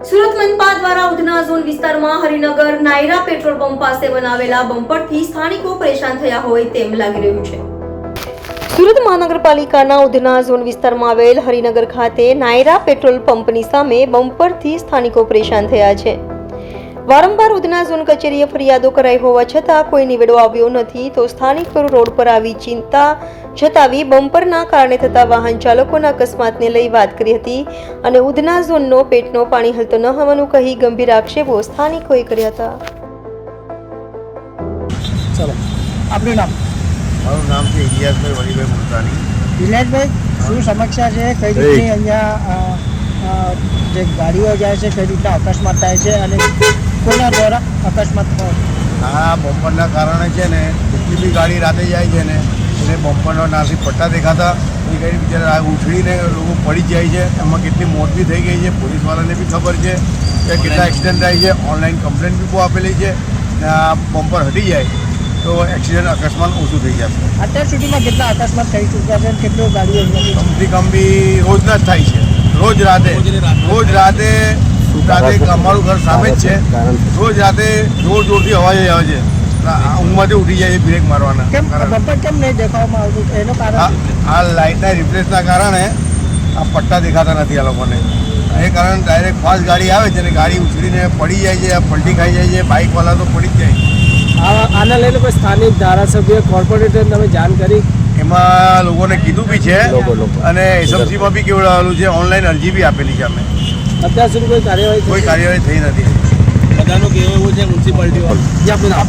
સુરત મનપા દ્વારા ઉધના ઝોન વિસ્તારમાં Harinagar Naira petrol pump પાસે બનાવેલા બમ્પરથી સ્થાનિકો પરેશાન થયા હોય તેમ લાગી રહ્યું છે। સુરત મહાનગરપાલિકાના ઉધના ઝોન વિસ્તારમાં આવેલ હરિનગર ખાતે નાયરા પેટ્રોલ પંપની સામે બમ્પરથી સ્થાનિકો પરેશાન થયા છે। વારંવાર ઉધના ઝોન કચેરીએ ફરિયાદો કરાઈ હોવા છતાં કોઈ નિવેડો આવ્યો નથી તો સ્થાનિકો રોડ પર આવી ચિંતા જતાવી બમ્પરના કારણે થતા વાહન ચાલકોના અકસ્માતને લઈ વાત કરી હતી અને ઉધના ઝોનનો પેટનો પાણી હલતો ન હોવાનું કહી ગંભીર આક્ષેપો સ્થાનિકોએ કર્યા હતા। ચલો આપનું નામ? મારું નામ છે ઇલિયાસભાઈ વલીભાઈ મુલતાની। ઇલિયાસભાઈ, શું સમસ્યા છે? કઈ રીતની અહીંયા જે ગાડીઓ જાય છે કઈ રીતના અકસ્માત થાય છે અને કોના દ્વારા અકસ્માત થાય? આ બમ્પરના કારણે છે ને જેટલી બી ગાડી રાતે જાય છે ને એને બમ્પરના નાસી પટ્ટા દેખાતા એ ગાડી બિચારા ઉછળીને લોકો પડી જાય છે। એમાં કેટલી મોત બી થઈ ગઈ છે। પોલીસવાળાને બી ખબર છે કે કેટલા એક્સિડન્ટ થાય છે। ઓનલાઈન કમ્પ્લેન બી બહુ આપેલી છે ને આ બમ્પર હટી જાય તો એક્સિડન્ટ અકસ્માત ઓછું થઈ જશે। અત્યાર સુધીમાં કેટલા અકસ્માત થઈ ચૂક્યા છે? કેટલો ગાડીઓ કમથી કમ બી રોજના જ થાય છે। રોજ રાતે અમારું ઘર સામે જ છે। રોજ રાતે જોરથી અવાજ આવે છે। ઊંઘમાંથી ઉઠી જાય છે બ્રેક મારવાના। કેમ બમ્પર કેમ નહીં દેખાવામાં આવતું? એનું કારણ આ લાઇટના રિફ્લેશના કારણે આ પટ્ટા દેખાતા નથી આ લોકોને। એ કારણે ડાયરેક્ટ ફાસ્ટ ગાડી આવે છે અને ગાડી ઉછળીને પડી જાય છે, પલટી ખાઈ જાય છે। બાઇકવાળા તો પડી જ જાય। આના લઈને કોઈ સ્થાનિક ધારાસભ્ય કોર્પોરેટર તમે જાણ કરી? એમાં લોકોને કીધું બી છે અને એસએમસીમાં બી કેવડાવેલું છે। ઓનલાઈન અરજી બી આપેલી છે અમે। અત્યાર સુધી કોઈ કાર્યવાહી થઈ નથી। બધાનું કહેવું એવું છે મ્યુનિસિપાલિટી આપનું નામ?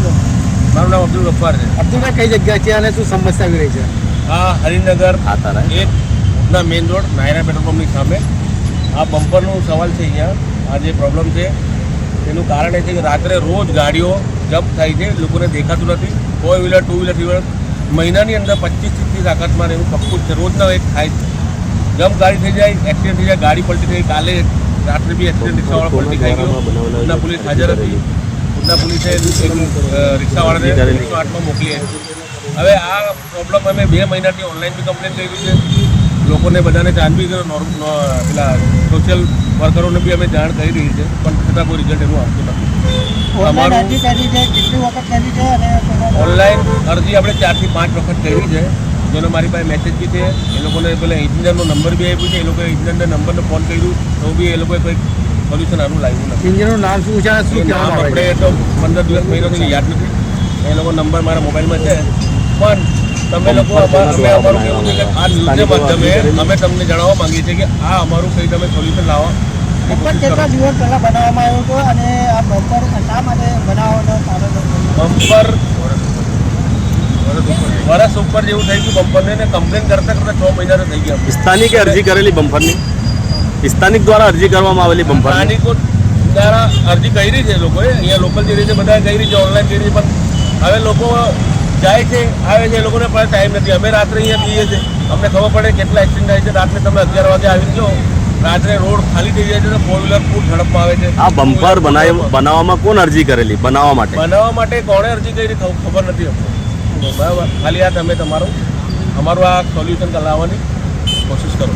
મારું નામ અબ્દુલ ગફ્ફાર છે। અબ્દુલભાઈ, કઈ જગ્યા છે અને શું સમસ્યા આવી રહી છે? આ Harinagar Udhna main road Naira petrol પંપની સામે આ બમ્પરનો સવાલ છે। અહીંયા આ જે પ્રોબ્લેમ છે તેનું કારણ એ છે કે રાત્રે રોજ ગાડીઓ જપ્ત થાય છે, લોકોને દેખાતું નથી। 4 વ્હીલર 2 વ્હીલર 3 વ્હીલર મહિનાની અંદર 25-30 અકસ્માત એવું કપકું છે। રોજના એક થાય છે। જમ્પ ગાડી થઈ જાય, એક્સિડન્ટ થઈ જાય, ગાડી પલટી થઈ। કાલે રાત્રે બી એક્સિડન્ટ રિક્ષાવાળો પલટી ખાઈ ગયો। ઉધના પોલીસ હાજર હતી। ઉધના પોલીસે રિક્ષાવાળાને 108માં મોકલી। હવે આ પ્રોબ્લેમ અમે 2 મહિનાથી ઓનલાઈન બી કમ્પ્લેન કરી છે। લોકોને બધાને જાણ બી કર્યો, પેલા સોશિયલ વર્કરોને બી અમે જાણ કરી રહી છે, પણ છતાં કોઈ રિઝલ્ટ એનું આવતું નથી। ઓનલાઈન અરજી આપણે 4 થી 5 વખત કરી છે, જેનો મારી પાસે મેસેજ બી છે। એ લોકોને પેલા ઇન્જિનિયરનો નંબર બી આપ્યો છે। એ લોકોએ ઇન્જિનિયરના નંબરને ફોન કર્યું તો બી એ લોકોએ કંઈક સોલ્યુશન આનું લાવ્યું નથી। ઇન્જિનિયરનું નામ શું છે? નામ આપણે તો 15 દિવસ મહિનાથી યાદ નથી। એ લોકો નંબર મારા મોબાઈલમાં છે, પણ તમે લોકો અમે અમારું કેવું છે કે આ ન્યૂઝને માધ્યમે અમે તમને જણાવવા માંગીએ છીએ કે આ અમારું કંઈ તમે સોલ્યુશન લાવો। બમ્પર કેટલા દિવસ પહેલાં બનાવવામાં આવ્યો હતો અને આ બમ્પર શા માટે બનાવવાનું કારણ? બમ્પર વર્ષ ઉપર જેવું થઈ ગયું બમ્પરને, ને કમ્પ્લેન કરતા 6 મહિના થઈ ગયા। સ્થાનિકે અરજી કરેલી બમ્પરની? સ્થાનિક દ્વારા અરજી કરવામાં આવેલી બમ્પર? સ્થાનિકો દ્વારા અરજી કરી છે લોકોએ। અહીંયા લોકલ જે રીતે બધા કરી છે, ઓનલાઈન કરી છે, પણ હવે લોકો જાય છે આવે છે, એ લોકોને પાસે ટાઈમ નથી। અમે રાત્રે અહીંયા જઈએ છીએ, અમને ખબર પડે કેટલા એક્સિડન્ટ થાય છે। રાત્રે તમે 11 વાગે આવી જો, રાત્રે રોડ ખાલી થઈ જાય છે તો 4 વ્હીલર ખૂબ ઝડપમાં આવે છે। આ બમ્પર બનાવવામાં કોણ અરજી કરેલી? બનાવવા માટે કોણે અરજી કરી ખબર નથી અમને, બરાબર। ખાલી આ તમે અમારું આ સોલ્યુશન લાવવાની કોશિશ કરો।